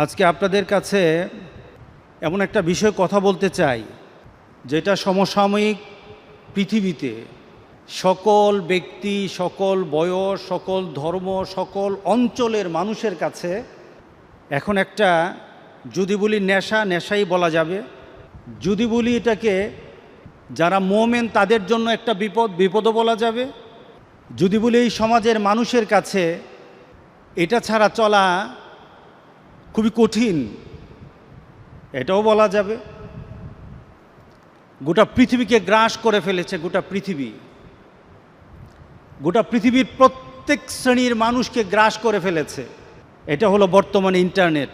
আজকে আপনাদের কাছে এমন একটা বিষয় কথা বলতে চাই, যেটা সমসাময়িক পৃথিবীতে সকল ব্যক্তি, সকল বয়স, সকল ধর্ম, সকল অঞ্চলের মানুষের কাছে এখন একটা, যদি বলি নেশাই বলা যাবে, যদি বলি এটাকে যারা মোমেন তাদের জন্য একটা বিপদও বলা যাবে, যদি বলি এই সমাজের মানুষের কাছে এটা ছাড়া চলা খুবই কঠিন, এটাও বলা যাবে। গোটা পৃথিবীকে গ্রাস করে ফেলেছে, গোটা পৃথিবীর প্রত্যেক শ্রেণীর মানুষকে গ্রাস করে ফেলেছে। এটা হলো বর্তমানে ইন্টারনেট।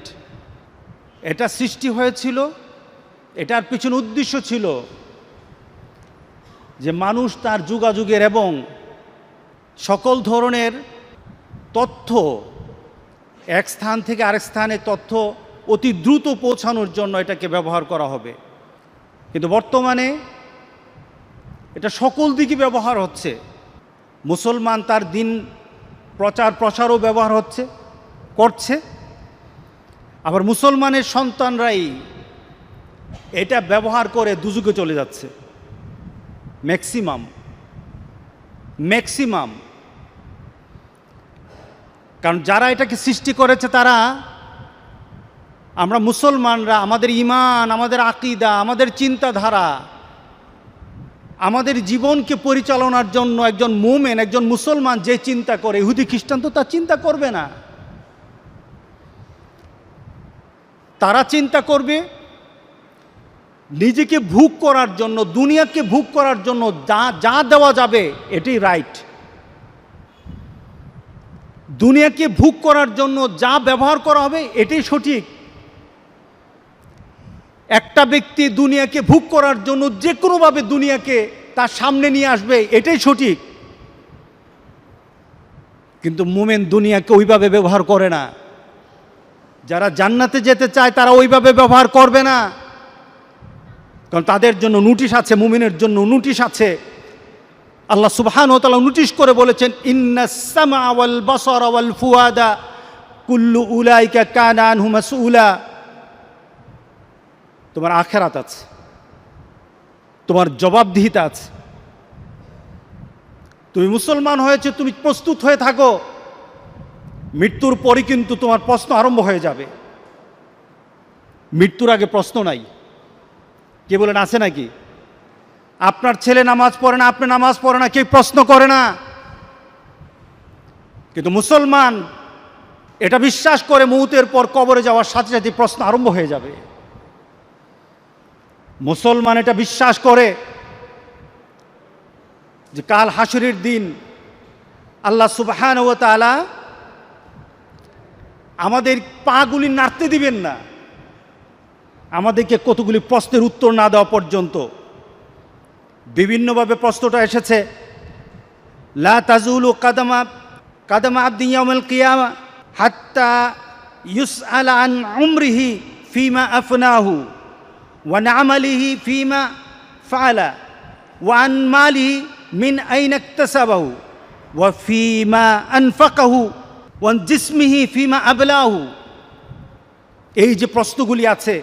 এটা সৃষ্টি হয়েছিল, এটার পিছনে উদ্দেশ্য ছিল যে মানুষ তার যুগাযুগের এবং সকল ধরনের তথ্য, এক স্থান থেকে আরেক স্থানে তথ্য অতি দ্রুত পৌঁছানোর জন্য এটাকে ব্যবহার করা হবে। কিন্তু বর্তমানে এটা সকল দিকে ব্যবহার হচ্ছে। মুসলমান তার দিন প্রসারও ব্যবহার করছে, আবার মুসলমানের সন্তানরাই এটা ব্যবহার করে দুযুগে চলে যাচ্ছে। ম্যাক্সিমাম কারণ যারা এটাকে সৃষ্টি করেছে তারা, আমরা মুসলমানরা, আমাদের ঈমান, আমাদের আকীদা, আমাদের চিন্তাধারা, আমাদের জীবনকে পরিচালনার জন্য একজন মুমিন, একজন মুসলমান যে চিন্তা করে, ইহুদি খ্রিস্টান তো তা চিন্তা করবে না। তারা চিন্তা করবে নিজেকে ভোগ করার জন্য, দুনিয়াকে ভোগ করার জন্য যা দেওয়া যাবে এটাই রাইট। দুনিয়াকে ভোগ করার জন্য যা ব্যবহার করা হবে এটাই সঠিক। একটা ব্যক্তি দুনিয়াকে ভোগ করার জন্য যে কোনোভাবে দুনিয়াকে তার সামনে নিয়ে আসবে এটাই সঠিক। কিন্তু মুমিন দুনিয়াকে ওইভাবে ব্যবহার করে না। যারা জান্নাতে যেতে চায় তারা ওইভাবে ব্যবহার করবে না, কারণ তাদের জন্য নোটিশ আছে, মুমিনের জন্য নোটিশ আছে। আল্লাহ সুবহানাহু ওয়া তাআলা নোটিশ করে বলেছেন, ইন্নাস সামআ ওয়াল বাসারা ওয়াল ফুয়াদা কুল্লু উলাইকা কানা আনহু মাসউলা। তোমার আখিরাত আছে, তোমার জবাবদিহিতা আছে। তুমি মুসলমান হয়েছে, তুমি প্রস্তুত হয়ে থাকো, মৃত্যুর পরই কিন্তু তোমার প্রশ্ন আরম্ভ হয়ে যাবে। মৃত্যুর আগে প্রশ্ন নাই। কে বলেন আছে নাকি? আপনার ছেলে নামাজ পড়ে না, আপনি নামাজ পড়ে না, কেউ প্রশ্ন করে না। কিন্তু মুসলমান এটা বিশ্বাস করে মৌতের পর কবরে যাওয়ার সাথে সাথে প্রশ্ন আরম্ভ হয়ে যাবে। মুসলমান এটা বিশ্বাস করে যে কাল হাসরের দিন আল্লাহ সুবহানাহু ওয়া তাআলা আমাদের পাগুলি নাড়তে দিবেন না, আমাদেরকে কতগুলি প্রশ্নের উত্তর না দেওয়া পর্যন্ত। বিভিন্নভাবে প্রশ্নটা এসেছে, লা তাজুলু কাদামা আবদি ইয়াউমাল কিয়ামা হাত্তা ইউসআলা আন উমরিহি ফিমা আফনাহু ওয়া আমালিহি ফিমা ফাআলা ওয়া আন মালিহি মিন আইনা ইকতাসাবাহু ওয়া ফিমা আনফাকাহু ওয়া আন জিসমিহি ফিমা আবলাহু। এই যে প্রশ্নগুলি আছে,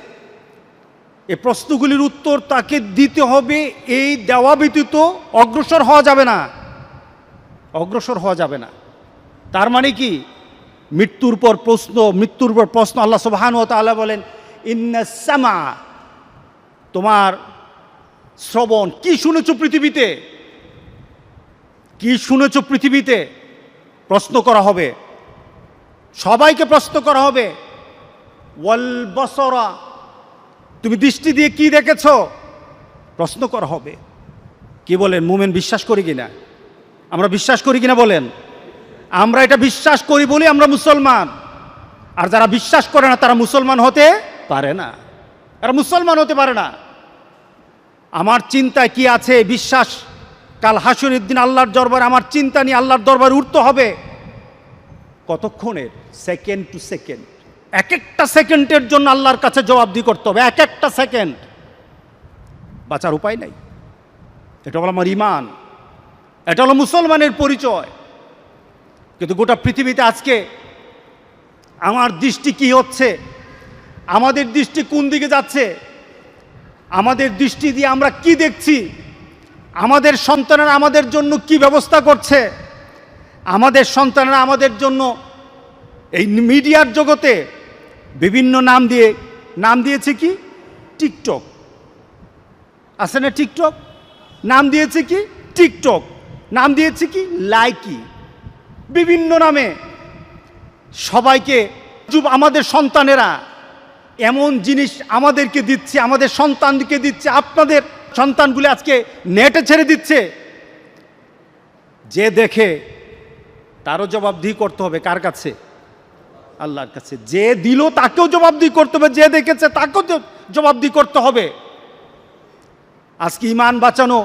এই প্রশ্নগুলির উত্তর তাকে দিতে হবে। এই দেওয়া ব্যতীত অগ্রসর হওয়া যাবে না। তার মানে কি? মৃত্যুর পর প্রশ্ন। আল্লাহ সুবহানাহু ওয়া তাআলা বলেন, ইন্নাস সামা, তোমার শ্রবণ, কি শুনেছো পৃথিবীতে, প্রশ্ন করা হবে, সবাইকে প্রশ্ন করা হবে। ওয়াল বাসারা, তুমি দৃষ্টি দিয়ে কি দেখেছ, প্রশ্ন করা হবে। কি বলেন, মুমিন বিশ্বাস করি কিনা? আমরা বিশ্বাস করি কিনা বলেন? আমরা এটা বিশ্বাস করি বলি আমরা মুসলমান। আর যারা বিশ্বাস করে না তারা মুসলমান হতে পারে না। আমার চিন্তায় কি আছে, বিশ্বাস কাল হাসরের দিন আল্লাহর দরবারে আমার চিন্তা নিয়ে আল্লাহর দরবারে উঠতে হবে। কতক্ষণের? Second to second. এক একটা সেকেন্ডের জন্য আল্লাহর কাছে জবাবদিহি করতে হবে। এক একটা সেকেন্ড বাঁচার উপায় নাই। এটা হলো আমার ঈমান, এটা হলো মুসলমানের পরিচয়। কিন্তু গোটা পৃথিবীতে আজকে আমার দৃষ্টি কি হচ্ছে, আমাদের দৃষ্টি কোন দিকে যাচ্ছে? আমাদের দৃষ্টি দিয়ে আমরা কি দেখছি? আমাদের সন্তানেরা আমাদের জন্য কি ব্যবস্থা করছে? আমাদের সন্তানেরা আমাদের জন্য এই মিডিয়ার জগতে বিভিন্ন নাম দিয়েছে কি? টিকটক আছে না? টিকটক নাম দিয়েছে কি? টিকটক নাম দিয়েছে কি? লাইকি। বিভিন্ন নামে সবাইকে আমাদের সন্তানেরা এমন জিনিস আমাদেরকে দিচ্ছে, আমাদের সন্তানকে দিচ্ছে, আপনাদের সন্তানগুলি আজকে নেটে ছেড়ে দিচ্ছে। যে দেখে তারও জবাবদিহি করতে হবে কার কাছে? আল্লাহর কাছে। যে দিল তাকেও জবাবদিহি করতে হবে, যে দেখেছে তাকেও জবাবদিহি করতে হবে। আজকে ঈমান বাঁচানো,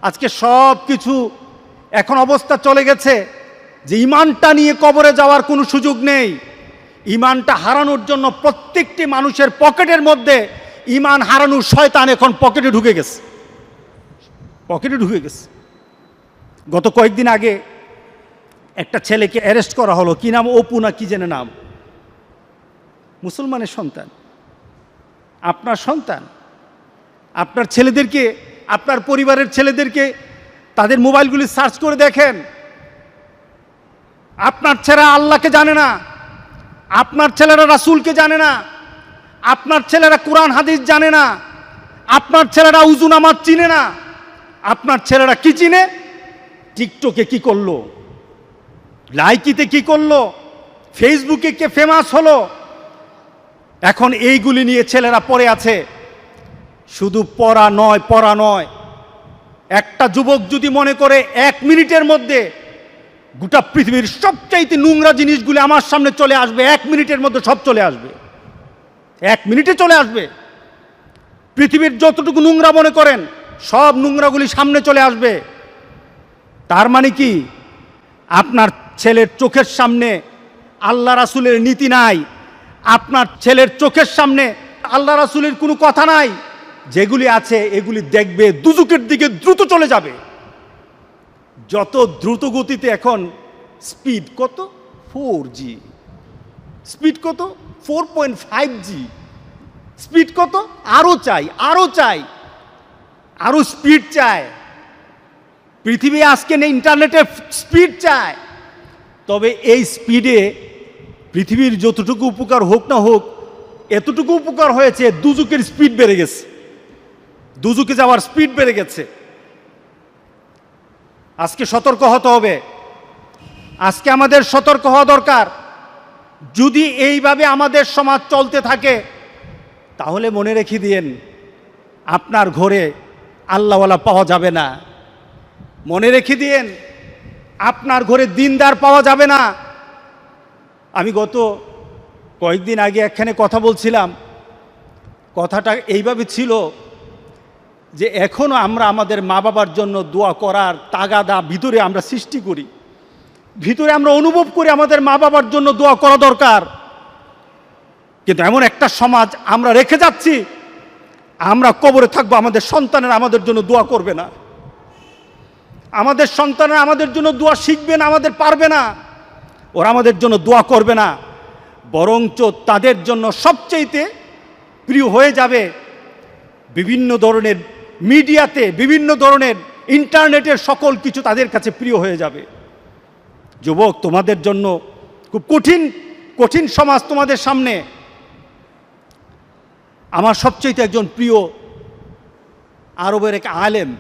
আজকে সব কিছু এখন অবস্থা চলে গেছে যে ঈমানটা নিয়ে কবরে যাওয়ার কোনো সুযোগ নেই। ঈমানটা হারানোর জন্য প্রত্যেকটি মানুষের পকেটের মধ্যে ঈমান হারানোর শয়তান এখন পকেটে ঢুকে গেছে, পকেটে ঢুকে গেছে। গত কয়েকদিন আগে একটা ছেলেকে অ্যারেস্ট করা হলো, কি নাম, অপু না কি জেনে নাম, মুসলমানের সন্তান, আপনার সন্তান। আপনার ছেলেদেরকে, আপনার পরিবারের ছেলেদেরকে তাদের মোবাইলগুলি সার্চ করে দেখেন। আপনার ছেলেরা আল্লাহকে জানে না, আপনার ছেলেরা রাসূলকে জানে না, আপনার ছেলেরা কোরআন হাদিস জানে না, আপনার ছেলেরা উযু নামাজ চিনে না। আপনার ছেলেরা কি চিনে? টিকটকে কি করলো, লাইকিতে কি করলো, ফেসবুকে কে ফেমাস হলো। এখন এইগুলি নিয়ে ছেলেরা পড়ে আছে। শুধু পড়া নয়, একটা যুবক যদি মনে করে 1 মিনিটের মধ্যে গোটা পৃথিবীর সবচাইতে নোংরা জিনিসগুলি আমার সামনে চলে আসবে, 1 মিনিটের মধ্যে সব চলে আসবে, 1 মিনিটে চলে আসবে। পৃথিবীর যতটুকু নোংরা মনে করেন সব নোংরাগুলি সামনে চলে আসবে। তার মানে কি? আপনার ছেলের চোখের সামনে আল্লাহ রাসূলের নীতি নাই, আপনার ছেলের চোখের সামনে আল্লাহ রাসূলের কোনো কথা নাই। যেগুলি আছে এগুলি দেখবে, দুজুকের দিকে দ্রুত চলে যাবে। যত দ্রুত গতিতে এখন স্পিড কত? 4G স্পিড, কত? 4.5G স্পিড, কত? আরো চাই, আরো স্পিড চায় পৃথিবী। আজকে নেই ইন্টারনেটের স্পিড চায়। তবে এই স্পিডে পৃথিবীর যতটুকু উপকার হোক না হোক, এতটুকু উপকার হয়েছে, দুজুকের স্পিড বেড়ে গেছে, দুজুকে যাওয়ার স্পিড বেড়ে গেছে। আজকে সতর্ক হতে হবে, আজকে আমাদের সতর্ক হওয়া দরকার। যদি এইভাবে আমাদের সমাজ চলতে থাকে তাহলে মনে রেখে দিয়েন, আপনার ঘরে আল্লাহওয়ালা পাওয়া যাবে না। মনে রেখে দিয়েন, আপনার ঘরে দিনদার পাওয়া যাবে না। আমি গত কয়েকদিন আগে একখানে কথা বলছিলাম, কথাটা এইভাবে ছিল যে এখনও আমরা আমাদের মা বাবার জন্য দোয়া করার তাগাদা ভিতরে আমরা সৃষ্টি করি, ভিতরে আমরা অনুভব করি আমাদের মা বাবার জন্য দোয়া করা দরকার। কিন্তু এমন একটা সমাজ আমরা রেখে যাচ্ছি, আমরা কবরে থাকবো, আমাদের সন্তানেরা আমাদের জন্য দোয়া করবে না, আমাদের সন্তানেরা আমাদের জন্য দোয়া শিখবে না, আমাদের পারবে না, ওরা আমাদের জন্য দোয়া করবে না। বরঞ্চ তাদের জন্য সবচেয়ে প্রিয় হয়ে যাবে বিভিন্ন ধরনের মিডিয়াতে, বিভিন্ন ধরনের ইন্টারনেটের সকল কিছু তাদের কাছে প্রিয় হয়ে যাবে। যুবক, তোমাদের জন্য খুব কঠিন সমাজ তোমাদের সামনে। আমার সবচেয়ে একজন প্রিয় আরবের এক আলেম,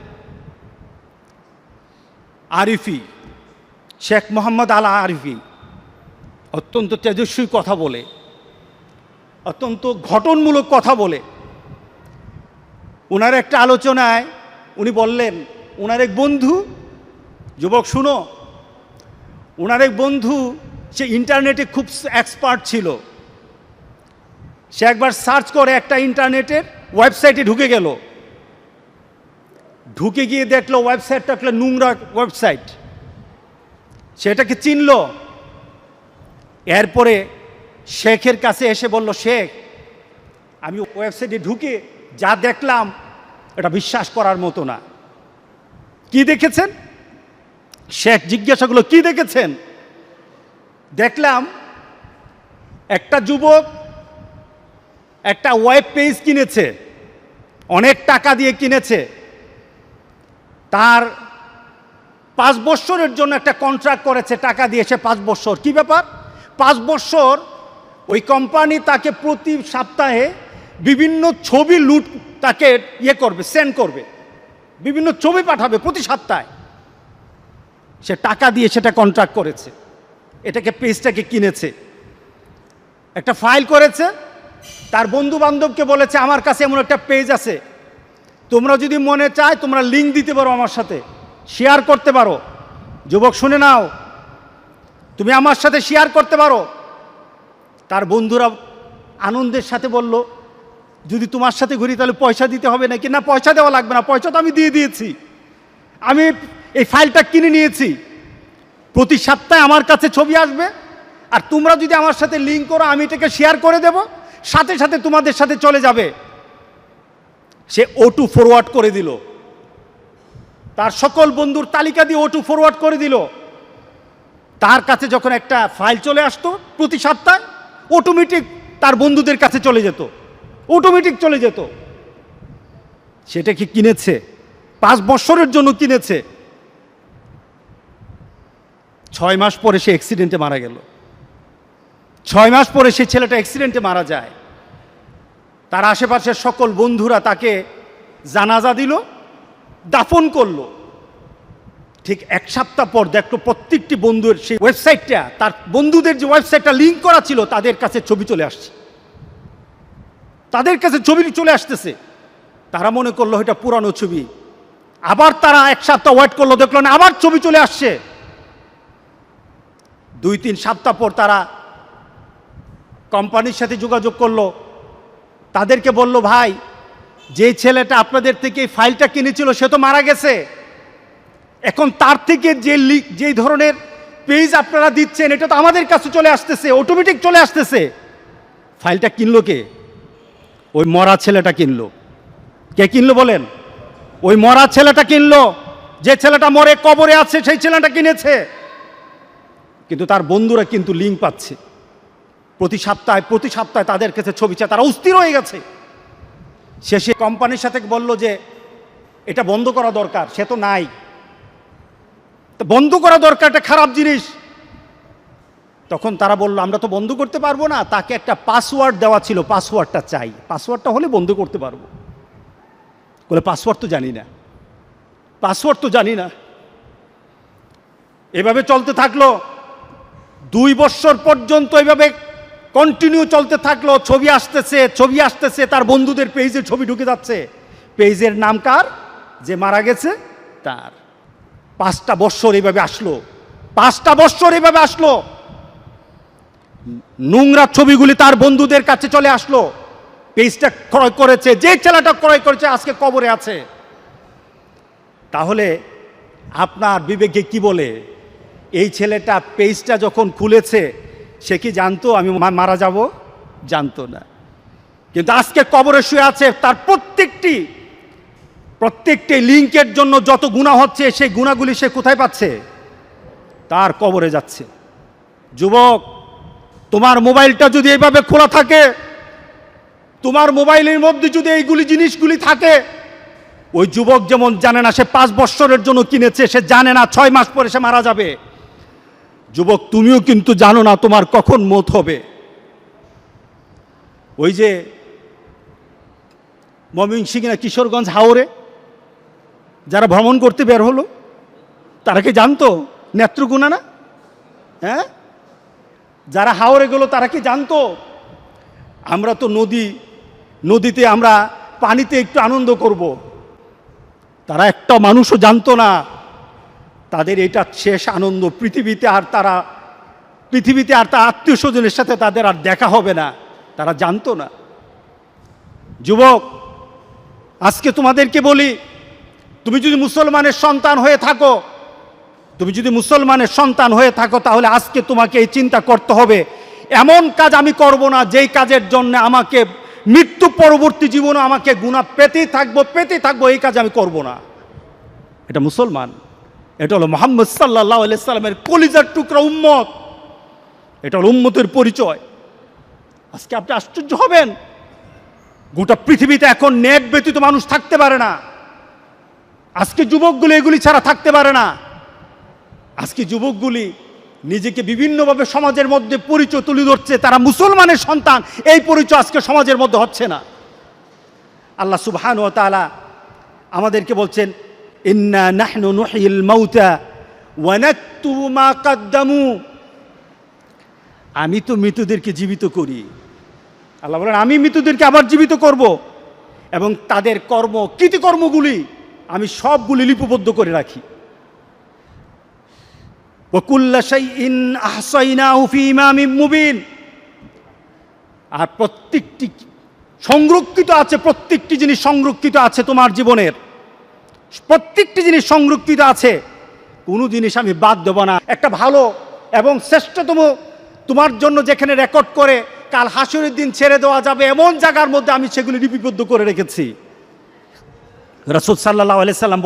আরিফি, শেখ মোহাম্মদ আল আরিফি, অত্যন্ত তেজস্বী কথা বলে, অত্যন্ত ঘটনমূলক কথা বলে। ওনার একটা আলোচনায় উনি বললেন, ওনার এক বন্ধু, যুবক শুনো, ওনার এক বন্ধু সে ইন্টারনেটে খুব এক্সপার্ট ছিল। সে একবার সার্চ করে একটা ইন্টারনেটের ওয়েবসাইটে ঢুকে গেল, ঢুকে গিয়ে দেখলো ওয়েবসাইটটা একটা নোংরা ওয়েবসাইট, সেটাকে চিনল। এরপরে শেখের কাছে এসে বলল, শেখ, আমি ওয়েবসাইটে ঢুকে যা দেখলাম এটা বিশ্বাস করার মতো না। কি দেখেছেন? শেখ জিজ্ঞাসা করলো, কি দেখেছেন? দেখলাম একটা যুবক একটা ওয়েব পেজ কিনেছে, অনেক টাকা দিয়ে কিনেছে, তার 5 বছরের জন্য একটা কন্ট্রাক্ট করেছে, টাকা দিয়েছে 5 বছর। কি ব্যাপার? 5 বছর ওই কোম্পানি তাকে প্রতি সপ্তাহে বিভিন্ন ছবি লুট তাকে করবে, সেন্ড করবে, বিভিন্ন ছবি পাঠাবে প্রতি সপ্তাহে। সে টাকা দিয়ে সেটা কন্ট্রাক্ট করেছে, এটাকে পেজটাকে কিনেছে, একটা ফাইল করেছে, তার বন্ধু বান্ধবকে বলেছে আমার কাছে এমন একটা পেজ আছে, তোমরা যদি মনে চায় তোমরা লিঙ্ক দিতে পারো, আমার সাথে শেয়ার করতে পারো। যুবক শুনে নাও, তুমি আমার সাথে শেয়ার করতে পারো। তার বন্ধুরা আনন্দের সাথে বলল, যদি তোমার সাথে ঘুরি তাহলে পয়সা দিতে হবে নাকি? না, পয়সা দেওয়া লাগবে না, পয়সা তো আমি দিয়ে দিয়েছি, আমি এই ফাইলটা কিনে নিয়েছি, প্রতি সপ্তাহে আমার কাছে ছবি আসবে, আর তোমরা যদি আমার সাথে লিঙ্ক করো আমি এটাকে শেয়ার করে দেব, সাথে সাথে তোমাদের সাথে চলে যাবে। সে O2 ফরওয়ার্ড করে দিল, তার সকল বন্ধুর তালিকা দিয়ে O2 ফরওয়ার্ড করে দিল। তার কাছে যখন একটা ফাইল চলে আসতো প্রতি সপ্তাহে, অটোমেটিক তার বন্ধুদের কাছে চলে যেত, অটোমেটিক চলে যেত। সেটা কি কিনেছে, 5 বছরের জন্য কিনেছে। 6 মাস পরে সে অ্যাক্সিডেন্টে মারা গেল। 6 মাস পরে সে ছেলেটা অ্যাক্সিডেন্টে মারা যায়। তার আশেপাশের সকল বন্ধুরা তাকে জানাজা দিল, দাফন করলো। ঠিক 1 সপ্তাহ পর দেখলো প্রত্যেকটি বন্ধুর সেই ওয়েবসাইটটা, তার বন্ধুদের যে ওয়েবসাইটটা লিঙ্ক করা ছিল, তাদের কাছে ছবি চলে আসছে, তাদের কাছে ছবি চলে আসতেছে। তারা মনে করলো এটা পুরানো ছবি। আবার তারা 1 সপ্তাহ ওয়েট করলো, দেখলো না, আবার ছবি চলে আসছে। 2-3 সপ্তাহ পর তারা কোম্পানির সাথে যোগাযোগ করলো, তাদেরকে বলল, ভাই, যে ছেলেটা আপনাদের থেকে এই ফাইলটা কিনেছিল সে তো মারা গেছে, এখন তার থেকে যে ধরনের পেজ আপনারা দিচ্ছেন এটা তো আমাদের কাছে চলে আসতেছে, অটোমেটিক চলে আসতেছে। ফাইলটা কিনলো কে? ওই মরা ছেলেটা কিনলো। কে কিনলো বলেন? ওই মরা ছেলেটা কিনলো। যে ছেলেটা মরে কবরে আছে সেই ছেলেটা কিনেছে। কিন্তু তার বন্ধুরা কিন্তু লিঙ্ক পাচ্ছে, প্রতি সপ্তাহে তাদের কাছে ছবি চায়, তারা অস্থির হয়ে গেছে। শেষে কোম্পানির সাথে বলল যে এটা বন্ধ করা দরকার, সে তো নাই, তো বন্ধ করা দরকার, এটা খারাপ জিনিস। তখন তারা বলল আমরা তো বন্ধ করতে পারবো না, তাকে একটা পাসওয়ার্ড দেওয়া ছিল, পাসওয়ার্ডটা চাই, পাসওয়ার্ডটা হলে বন্ধ করতে পারবো। বলে পাসওয়ার্ড তো জানি না, পাসওয়ার্ড তো জানি না। এভাবে চলতে থাকলো 2 বছর পর্যন্ত, এভাবে কন্টিনিউ চলতে থাকলো। ছবি আসতেছে, তার বন্ধুদের পেজে ছবি ঢুকে যাচ্ছে। পেজের নাম কার? যে মারা গেছে তার। 5টা বছর এইভাবে আসলো, 5টা বছর এইভাবে আসলো। নোংরা ছবিগুলি তার বন্ধুদের কাছে চলে আসলো। পেজটা ক্রয় করেছে, যে ছেলেটা ক্রয় করেছে আজকে কবরে আছে। তাহলে আপনার বিবেকে কি বলে? এই ছেলেটা পেজটা যখন খুলেছে সে কি জানতো আমি মারা যাব? জানতো না। কিন্তু আজকে কবরে শুয়ে আছে, তার প্রত্যেকটি লিঙ্কের জন্য যত গুনাহ হচ্ছে সেই গুনাহগুলি সে কোথায় পাচ্ছে? তার কবরে যাচ্ছে। যুবক, তোমার মোবাইলটা যদি এইভাবে খোলা থাকে, তোমার মোবাইলের মধ্যে যদি এইগুলি জিনিসগুলি থাকে, ওই যুবক যেমন জানে না সে 5 বছরের জন্য কিনেছে, সে জানে না 6 মাস পরে সে মারা যাবে। যুবক, তুমিও কিন্তু জানো না তোমার কখন মৌত হবে। ওই যে ময়মনসিংহ না কিশোরগঞ্জ হাওরে যারা ভ্রমণ করতে বের হলো, তারা কি জানতো নেত্রকোনা না? হ্যাঁ, যারা হাওরে গেল তারা কি জানতো আমরা তো নদীতে আমরা পানিতে একটু আনন্দ করব? তারা একটা মানুষও জানতো না তাদের এটা শেষ আনন্দ। পৃথিবীতে আর তার আত্মীয় স্বজনের সাথে তাদের আর দেখা হবে না, তারা জানতো না। যুবক, আজকে তোমাদেরকে বলি, তুমি যদি মুসলমানের সন্তান হয়ে থাকো তাহলে আজকে তোমাকে এই চিন্তা করতে হবে, এমন কাজ আমি করব না যেই কাজের জন্য আমাকে মৃত্যু পরবর্তী জীবনে আমাকে গুনাহ পেতেই থাকবো, এই কাজ আমি করব না। এটা মুসলমান, এটা হলো মুহাম্মদ সাল্লাল্লাহু আলাইহি সাল্লামের কলিজার টুকরা উম্মত, এটা হলো উম্মতের পরিচয়। আজকে আপনি আশ্চর্য হবেন গোটা পৃথিবীতে এখন নেট ব্যতীত মানুষ থাকতে পারে না। আজকে যুবকগুলি এগুলি ছাড়া থাকতে পারে না। আজকে যুবকগুলি নিজেকে বিভিন্নভাবে সমাজের মধ্যে পরিচয় তুলে ধরছে, তারা মুসলমানের সন্তান, এই পরিচয় আজকে সমাজের মধ্যে হচ্ছে না। আল্লাহ সুবহানাহু ওয়া তাআলা আমাদেরকে বলছেন, ইন্না নাহনু নুহয়িল মাউতা ওয়া নাকতুবু মা কদ্দামু, আমি তো মৃতদেরকে জীবিত করি। আল্লাহ বলেন, আমি মৃতদেরকে আবার জীবিত করব এবং তাদের কৃতকর্মগুলি আমি সবগুলি লিপিবদ্ধ করে রাখি। ওয়া কুল্লা শাইইন আহসাইনাহু ফি ইমামিম মুবিন, আর প্রত্যেকটি সংরক্ষিত আছে, প্রত্যেকটি জিনিস সংরক্ষিত আছে, তোমার জীবনের প্রত্যেকটি জিনিস সংরক্ষিত আছে, কোনো জিনিস আমি বাদ দেব না। একটা ভালো এবং শ্রেষ্ঠতম তোমার জন্য যেখানে রেকর্ড করে কাল হাসরের দিন ছেড়ে দেওয়া যাবে এমন জায়গার মধ্যে আমি সেগুলি লিপিবদ্ধ করে রেখেছি। রাসূল সাল্লাল্লাহু আলাইহি সাল্লাম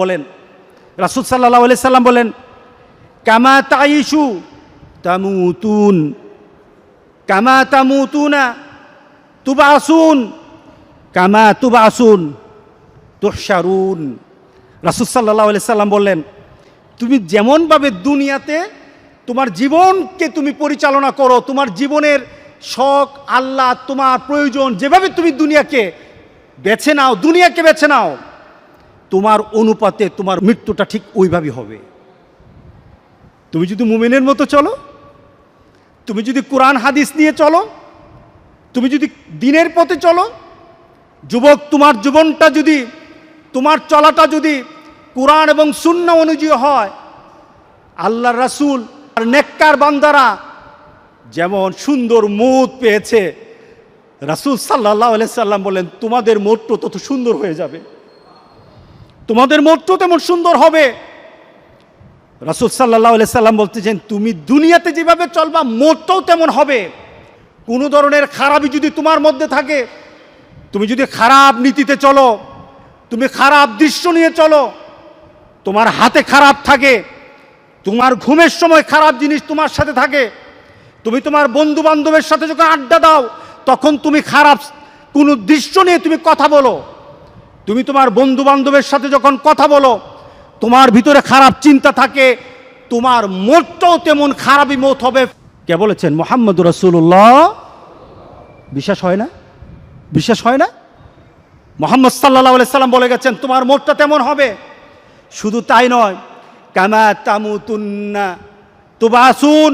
বলেন, কামা তাইশু তামুতুন কামা তামুতুনা তুবাসুন কামা তুবাসুন তুহশারুন। রাসূল সাল্লাল্লাহু আলাইহি সাল্লাম বললেন, তুমি যেমনভাবে দুনিয়াতে তোমার জীবনকে তুমি পরিচালনা করো, তোমার জীবনের শখ আল্লাহ তোমার প্রয়োজন যেভাবে তুমি দুনিয়াকে বেছে নাও, তোমার অনুপাতে তোমার মৃত্যুটা ঠিক ওইভাবেই হবে। তুমি যদি মুমিনের মতো চলো, তুমি যদি কোরআন হাদিস নিয়ে চলো, তুমি যদি দ্বীনের পথে চলো, যুবক তোমার জীবনটা যদি, তোমার চলাটা যদি কোরআন এবং সুন্নাহ অনুযায়ী হয়, আল্লাহর রাসূল আর নেককার বান্দারা যেমন সুন্দর মৌত পেয়েছে, রাসূল সাল্লাল্লাহু আলাইহি সাল্লাম বলেন, তোমাদের মৌতও তত সুন্দর হয়ে যাবে, তোমাদের মৌতও তেমন সুন্দর হবে। রাসূল সাল্লাল্লাহু আলাইহি সাল্লাম বলতেছেন, তুমি দুনিয়াতে যেভাবে চলবা মৌতও তেমন হবে। কোনো ধরনের খারাপই যদি তোমার মধ্যে থাকে, তুমি যদি খারাপ নীতিতে চলো, তুমি খারাপ দৃশ্য নিয়ে চলো, তোমার হাতে খারাপ থাকে, তোমার ঘুমের সময় খারাপ জিনিস তোমার সাথে থাকে, তুমি তোমার বন্ধু বান্ধবের সাথে যখন আড্ডা দাও তখন তুমি খারাপ কোনো দৃশ্য নিয়ে তুমি কথা বলো, তুমি তোমার বন্ধু বান্ধবের সাথে যখন কথা বলো তোমার ভিতরে খারাপ চিন্তা থাকে, তোমার মতটাও তেমন খারাপই মত হবে। কে বলেছেন? মুহাম্মদুর রাসূলুল্লাহ। বিশ্বাস হয় না? বিশ্বাস হয় না? মুহাম্মদ সাল্লাল্লাহু আলাইহি সাল্লাম বলে গেছেন, তোমার মতটা তেমন হবে। শুধু তাই নয়, কামা তামুতুন্না তুবাসুন,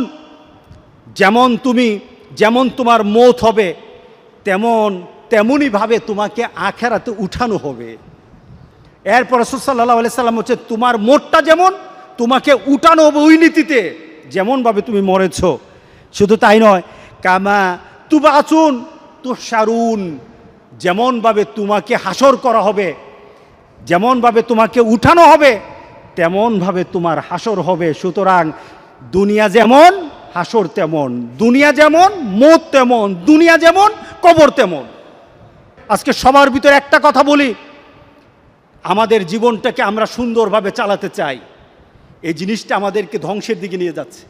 যেমন তোমার মৌত হবে তেমনই ভাবে তোমাকে আখিরাতে উঠানো হবে। এরপর রাসূল সাল্লাল্লাহু আলাইহি সাল্লাম হচ্ছে, তোমার মৌতটা যেমন তোমাকে উঠানো হবে ওই নীতিতে যেমনভাবে তুমি মরেছো। শুধু তাই নয়, কামা তুবাসুন তুহশারুন, যেমনভাবে তোমাকে হাসর করা হবে, যেমনভাবে তোমাকে উঠানো হবে তেমনভাবে তোমার হাসর হবে। সুতরাং দুনিয়া যেমন হাসর তেমন, দুনিয়া যেমন মৌত তেমন, দুনিয়া যেমন কবর তেমন। আজকে সবার ভিতরে একটা কথা বলি, আমাদের জীবনটাকে আমরা সুন্দরভাবে চালাতে চাই, এই জিনিসটা আমাদেরকে ধ্বংসের দিকে নিয়ে যাচ্ছে।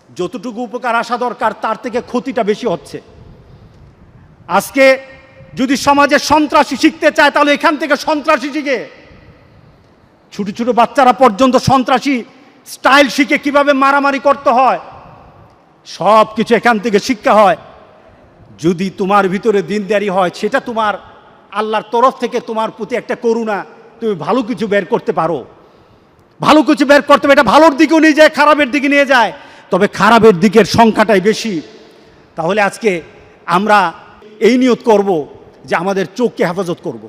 যতটুকু উপকার আসা দরকার তার থেকে ক্ষতিটা বেশি হচ্ছে। আজকে যদি সমাজে সন্ত্রাসী শিখতে চায় তাহলে এখান থেকে সন্ত্রাসী শিখে, ছোট ছোট বাচ্চারা পর্যন্ত সন্ত্রাসী স্টাইল শিখে কিভাবে মারামারি করতে হয়, সব কিছু এখান থেকে শিক্ষা হয়। যদি তোমার ভিতরে দিনদারি হয়, সেটা তোমার আল্লাহর তরফ থেকে তোমার প্রতি একটা করুণা, তুমি ভালো কিছু বের করতে পারো, ভালো কিছু বের করতে পারো। এটা ভালোর দিকেও নিয়ে যায়, খারাপের দিকে নিয়ে যায়, তবে খারাপের দিকের সংখ্যাটাই বেশি। তাহলে আজকে আমরা এই নিয়ত করব যে আমাদের চোখকে হেফাজত করব।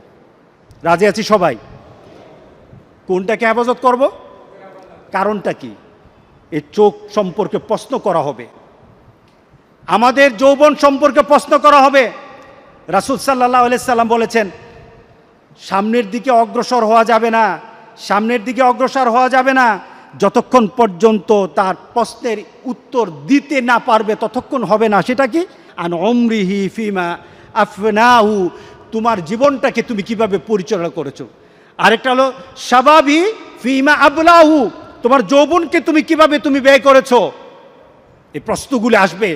রাজি আছি সবাই? কোনটাকে হেফাজত করব? কারণটা কি? এই চোখ সম্পর্কে প্রশ্ন করা হবে, আমাদের যৌবন সম্পর্কে প্রশ্ন করা হবে। রাসূল সাল্লাল্লাহু আলাইহি সাল্লাম বলেছেন, সামনের দিকে অগ্রসর হওয়া যাবে না, সামনের দিকে অগ্রসর হওয়া যাবে না যতক্ষণ পর্যন্ত তার প্রশ্নের উত্তর দিতে না পারবে ততক্ষণ হবে না। সেটা কি? আন উমরিহি ফিমা আফনাহু, তোমার জীবনটাকে তুমি কিভাবে পরিচালনা করেছো। আরেকটা হলো শাবাবি ফিমা আবলাহু, তোমার যৌবনকে তুমি কিভাবে তুমি ব্যয় করেছো। এই প্রশ্নগুলি আসবে।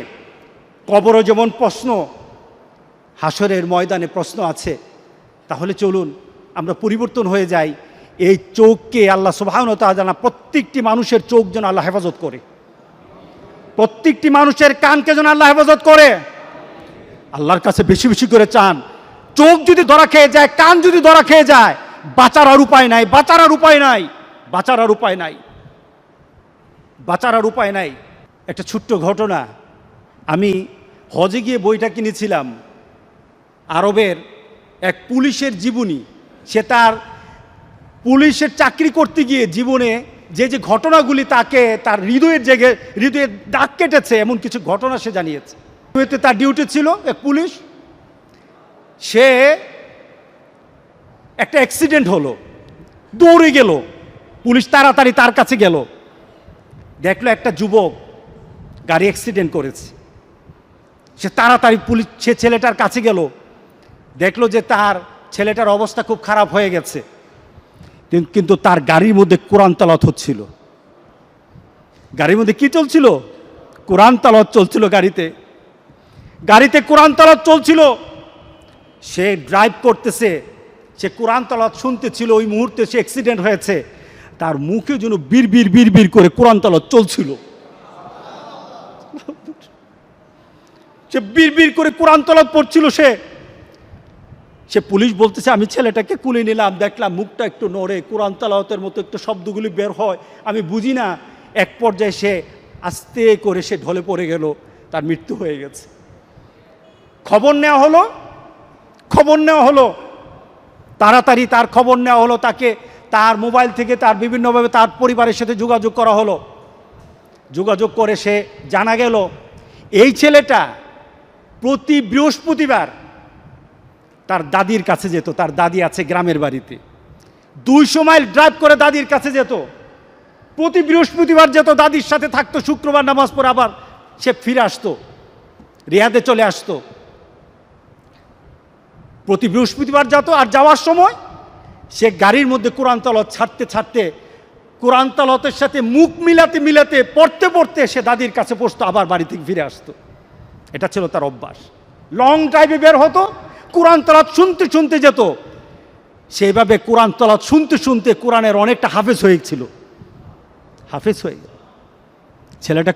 কবরও যেমন প্রশ্ন, হাসরের ময়দানে প্রশ্ন আছে। তাহলে চলুন আমরা পরিবর্তন হয়ে যাই। এই চোখকে আল্লাহ সুবহানাহু ওয়া তাআলা, প্রত্যেকটি মানুষের চোখ যেন আল্লাহ হেফাজত করে, প্রত্যেকটি মানুষের কানকে যেন আল্লাহ হেফাজত করে। আল্লাহর কাছে বেশি বেশি করে চান। চোখ যদি ধরা খেয়ে যায়, কান যদি ধরা খেয়ে যায়, বাঁচার আর উপায় নাই, বাঁচার আর উপায় নাই, বাঁচার আর উপায় নাই, বাঁচার আর উপায় নাই। একটা ছোট্ট ঘটনা, আমি হজে গিয়ে বইটা কিনেছিলাম। আরবের এক পুলিশের জীবনী। সে তার পুলিশের চাকরি করতে গিয়ে জীবনে যে যে ঘটনাগুলি তাকে তার হৃদয়ে দাগ কেটেছে, এমন কিছু ঘটনা সে জানিয়েছে। তার ডিউটি ছিল এক পুলিশ। সে একটা অ্যাক্সিডেন্ট হলো, দৌড়ে গেল, পুলিশ তাড়াতাড়ি তার কাছে গেল, দেখলো একটা যুবক গাড়ি অ্যাক্সিডেন্ট করেছে। সে তাড়াতাড়ি সে ছেলেটার কাছে গেল, দেখলো যে তার ছেলেটার অবস্থা খুব খারাপ হয়ে গেছে, কিন্তু তার গাড়ির মধ্যে কোরআন তেলাওয়াত হচ্ছিল। গাড়ির মধ্যে কি চলছিল? কোরআন তেলাওয়াত চলছিল। গাড়িতে কোরআন তেলাওয়াত চলছিল। সে ড্রাইভ করতেছে, সে কোরআন তেলাওয়াত শুনতেছিল। ওই মুহূর্তে সে অ্যাক্সিডেন্ট হয়েছে, তার মুখে যেন বিড় করে কোরআন তেলাওয়াত চলছিল। সে বিড় করে কোরআন তেলাওয়াত পড়ছিল। সে পুলিশ বলতেছে, আমি ছেলেটাকে কুলে নিলাম, দেখলাম মুখটা একটু নড়ে, কোরআন তেলাওয়াতের মতো একটু শব্দগুলি বের হয়, আমি বুঝি না। এক পর্যায়ে সে আস্তে করে সে ঢলে পড়ে গেল, তার মৃত্যু হয়ে গেছে। খবর নেওয়া হলো, তাড়াতাড়ি তার খবর নেওয়া হলো। তাকে তার মোবাইল থেকে তার বিভিন্নভাবে তার পরিবারের সাথে যোগাযোগ করা হলো। যোগাযোগ করে সে জানা গেল এই ছেলেটা প্রতি বৃহস্পতিবার তার দাদির কাছে যেত। তার দাদি আছে গ্রামের বাড়িতে, 200 মাইল ড্রাইভ করে দাদির কাছে যেত। প্রতি বৃহস্পতিবার যেত, দাদির সাথে থাকতো। শুক্রবার নামাজ পড়ে আবার সে ফিরে আসতো, রিয়াদে চলে আসতো। প্রতি বৃহস্পতিবার যেত। আর যাওয়ার সময় সে গাড়ির মধ্যে কোরআন তেলাওয়াত ছাড়তে কোরআন তেলাওয়াতের সাথে মুখ মিলাতে পড়তে সে দাদির কাছে বসতো, আবার বাড়ি থেকে ফিরে আসতো। এটা ছিল তার অভ্যাস। লং ড্রাইভে বের হতো, কোরআন তেলাওয়াত শুনতে যেত। সেইভাবে কোরআন তেলাওয়াত শুনতে কোরআনের অনেকটা হাফেজ হয়ে গেল। ছেলেটা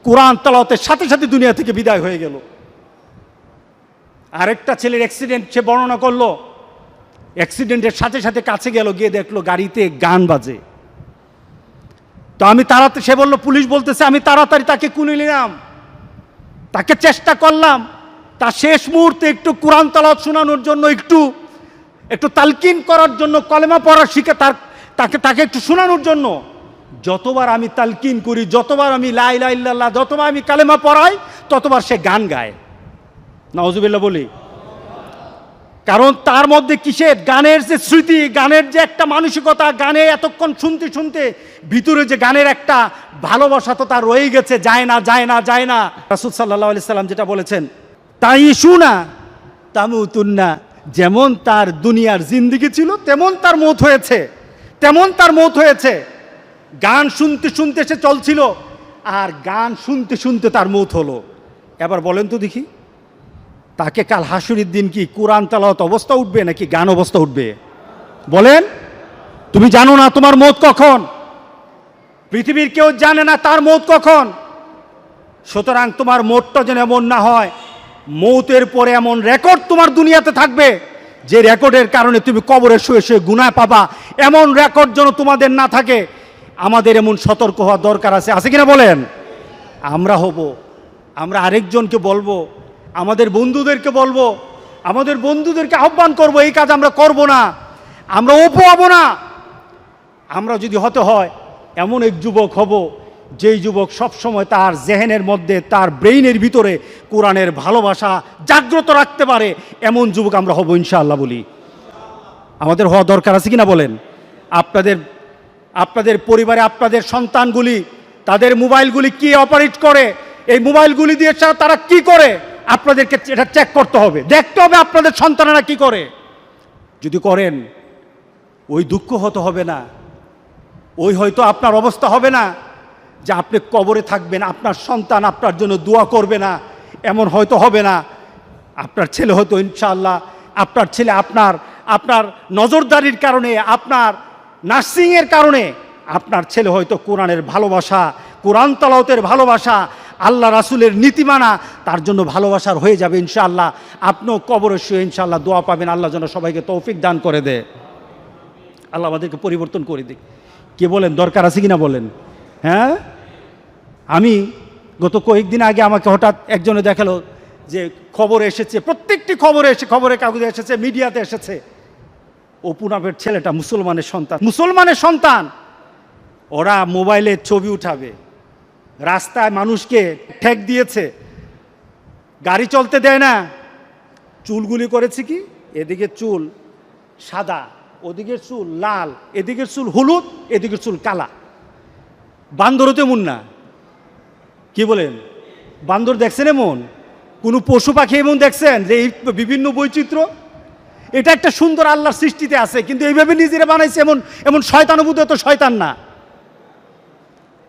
কোরআন তেলাওয়াতের সাথে দুনিয়া থেকে বিদায় হয়ে গেল। আরেকটা ছেলের অ্যাক্সিডেন্ট সে বর্ণনা করলো। অ্যাক্সিডেন্টের সাথে কাছে গেল, গিয়ে দেখলো গাড়িতে গান বাজে। তো সে বলল, পুলিশ বলতেছে, আমি তাড়াতাড়ি তাকে কুলে নিলাম, তাকে চেষ্টা করলাম তার শেষ মুহূর্তে একটু কোরআন তেলাওয়াত শোনানোর জন্য, একটু তালকিন করার জন্য, কলেমা পড়া শিখে তাকে একটু শোনানোর জন্য। যতবার আমি তালকিন করি, যতবার আমি লা ইলাহা ইল্লাল্লাহ, যতবার আমি কালেমা পড়াই, ততবার সে গান গায়। নাউজুবিল্লাহ বলি। কারণ তার মধ্যে কিসের? গানের যে স্মৃতি, গানের যে একটা মানসিকতা, গানে এতক্ষণ শুনতে ভিতরে যে গানের একটা ভালোবাসা তো তার রয়ে গেছে, যায় না। রাসূল সাল্লাল্লাহু আলাইহি সাল্লাম যেটা বলেছেন, তাইশুনা তামুতুন্না, যেমন তার দুনিয়ার জিন্দেগি ছিল তেমন তার মৌত হয়েছে। গান শুনতে সে চলছিল, আর গান শুনতে তার মৌত হলো। এবার বলেন তো দেখি, তাকে কাল হাসুরের দিন কি কোরআন তেলাওয়াত অবস্থা উঠবে নাকি গান অবস্থা উঠবে? বলেন। তুমি জানো না তোমার মৌত কখন? পৃথিবীর কেউ জানে না তার মৌত কখন। সুতরাং তোমার মৌতটা যেন এমন না হয়, মৌতের পরে এমন রেকর্ড তোমার দুনিয়াতে থাকবে যে রেকর্ডের কারণে তুমি কবরে শুয়ে গুনাহ পাবা। এমন রেকর্ড যেন তোমাদের না থাকে। আমাদের এমন সতর্ক হওয়া দরকার আছে কিনা বলেন? আমরা আরেকজনকে বলবো, আমাদের বন্ধুদেরকে বলবো, আমাদের বন্ধুদেরকে আহ্বান করব, এই কাজ আমরা করব না, আমরা হব না। আমরা যদি হতে হয় এমন এক যুবক হব, যেই যুবক সবসময় তার জেহেনের মধ্যে, তার ব্রেইনের ভিতরে কোরআনের ভালোবাসা জাগ্রত রাখতে পারে, এমন যুবক আমরা হব ইনশাআল্লাহ বলি। আমাদের হওয়া দরকার আছে কিনা বলেন? আপনাদের পরিবারে আপনাদের সন্তানগুলি তাদের মোবাইলগুলি কি অপারেট করে, এই মোবাইলগুলি দিয়ে তারা কি করে, আপনাদেরকে এটা চেক করতে হবে, দেখতে হবে আপনাদের সন্তানেরা কি করে। যদি করেন, ওই দুঃখ হতে হবে না, ওই হয়তো আপনার অবস্থা হবে না যে আপনি কবরে থাকবেন, আপনার সন্তান আপনার জন্য দোয়া করবে না, এমন হয়তো হবে না। আপনার ছেলে হয়তো ইনশাআল্লাহ, আপনার ছেলে আপনার আপনার নজরদারির কারণে, আপনার নার্সিংয়ের কারণে আপনার ছেলে হয়তো কোরআনের ভালোবাসা, কোরআন তালাওয়াতের ভালোবাসা, আল্লাহ রাসূলের নীতিমানা তার জন্য ভালোবাসার হয়ে যাবে ইনশাআল্লাহ। আপনিও কবরে শুয়ে ইনশাআল্লাহ দোয়া পাবেন, আল্লাহ যেন সবাইকে তৌফিক দান করে দেয়, আল্লাহ আমাদেরকে পরিবর্তন করে দিক। কে বলেন, দরকার আছে কিনা বলেন? হ্যাঁ, আমি গত কয়েকদিন আগে আমাকে হঠাৎ একজনে দেখালো যে খবরে এসেছে, প্রত্যেকটি খবরে এসে, খবরের কাগজে এসেছে, মিডিয়াতে এসেছে, অপু নামের ছেলেটা মুসলমানের সন্তান, মুসলমানের সন্তান, ওরা মোবাইলে ছবি উঠাবে, রাস্তায় মানুষকে ঠেক দিয়েছে, গাড়ি চলতে দেয় না, চুলগুলি করেছে কি, এদিকে চুল সাদা, ওদিকের চুল লাল, এদিকের চুল হলুদ, এদিকের চুল কালা। বান্দরও তেমন না, কি বলেন? বান্দর দেখছেন এমন? কোনো পশু পাখি এমন দেখছেন যে এই বিভিন্ন বৈচিত্র্য? এটা একটা সুন্দর আল্লাহর সৃষ্টিতে আছে, কিন্তু এইভাবে নিজেরা বানাইছে, এমন এমন শয়তানুভূত তো শয়তান না।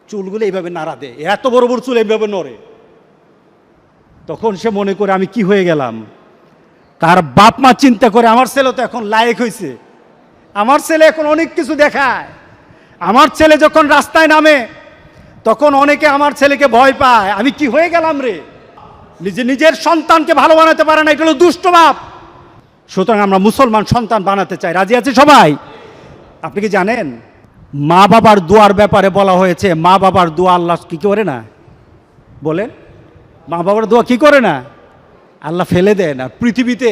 চুলগুলো এইভাবে নাড়া দেয়, এত বড় বড় চুল এইভাবে নড়ে। তখন সে মনে করে আমি কি হয়ে গেলাম। তার বাপ মা চিন্তা করে আমার ছেলে তো এখন লায়েক হয়েছে, আমার ছেলে এখন অনেক কিছু দেখায়, আমার ছেলে যখন রাস্তায় নামে তখন অনেকে আমার ছেলেকে ভয় পায়, আমি কি হয়ে গেলাম রে। নিজের সন্তানকে ভালো বানাতে পারে না, এটা হলো দুষ্ট বাপ। সুতরাং আমরা মুসলমান সন্তান বানাতে চাই, রাজি আছে সবাই? আপনি কি জানেন মা বাবার দোয়ার ব্যাপারে বলা হয়েছে, মা বাবার দোয়া আল্লাহ কি করে না? বলেন, মা বাবার দোয়া কি করে না? আল্লাহ ফেলে দেয় না। পৃথিবীতে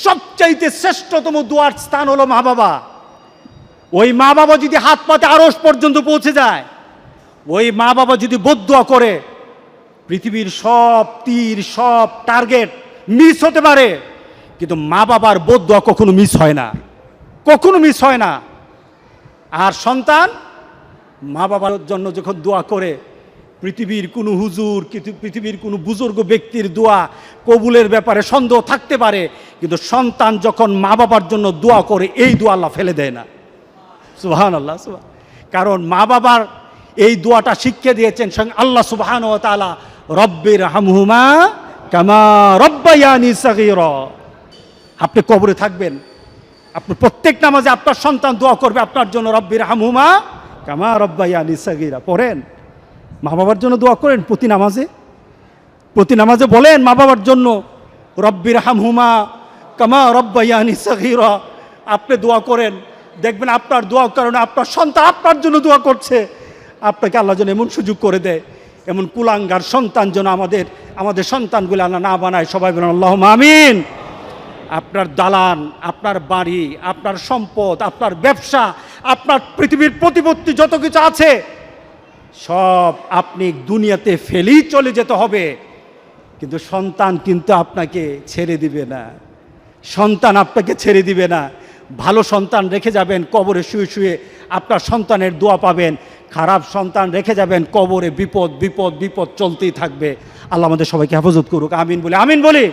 সবচাইতে শ্রেষ্ঠতম দোয়ার স্থান হলো মা বাবা। ওই মা বাবা যদি হাত পাতে আরশ পর্যন্ত পৌঁছে যায়, ওই মা বাবা যদি বদদোয়া করে, পৃথিবীর সব তীর, সব টার্গেট মিস হতে পারে, কিন্তু মা বাবার বদদোয়া কখনো মিস হয় না, কখনো মিস হয় না। আর সন্তান মা বাবার জন্য যখন দোয়া করে, পৃথিবীর কোনো হুজুর, পৃথিবীর কোনো বুজুর্গ ব্যক্তির দোয়া কবুলের ব্যাপারে সন্দেহ থাকতে পারে, কিন্তু সন্তান যখন মা বাবার জন্য দোয়া করে, এই দোয়া আল্লাহ ফেলে দেয় না। সুবহানাল্লাহ। কারণ মা বাবার এই দোয়াটা শিক্ষা দিয়েছেন স্বয়ং আল্লাহ সুবহানাহু ওয়া তাআলা, রব্বির হামহুমা কামা রব্বায়ানি সাগীরা। আপনি কবরে থাকবেন, আপনি প্রত্যেক নামাজে আপনার সন্তান দোয়া করবে আপনার জন্য, রব্বির হামহুমা কামা রব্বায়ানি সাগীরা। পড়েন, মা বাবার জন্য দোয়া করেন প্রতি নামাজে, প্রতি নামাজে বলেন মা বাবার জন্য, রব্বির হামহুমা কামা রব্বায়ানি সাগীরা। আপনি দোয়া করেন, দেখবেন আপনার দোয়ার কারণে আপনার সন্তান আপনার জন্য দোয়া করছে। আপনাকে আল্লাহ যেন এমন সুযোগ করে দেয়, এমন কুলাঙ্গার সন্তান যেন আমাদের সন্তানগুলো আল্লাহ না বানায়। সবাই বলেন আল্লাহুম্মা আমিন। আপনার দালান, আপনার বাড়ি, আপনার সম্পদ, আপনার ব্যবসা, আপনার পৃথিবীর প্রতিপত্তি যত কিছু আছে, সব আপনি দুনিয়াতে ফেলেই চলে যেতে হবে, কিন্তু সন্তান কিন্তু আপনাকে ছেড়ে দিবে না, সন্তান আপনাকে ছেড়ে দিবে না। ভালো সন্তান রেখে যাবেন, কবরে শুয়ে শুয়ে আপনার সন্তানের দোয়া পাবেন। খারাপ সন্তান রেখে যাবেন, কবরে বিপদ বিপদ বিপদ চলতেই থাকবে। আল্লাহ আমাদের সবাইকে হেফাজত করুক, আমিন বলি, আমিন বলি।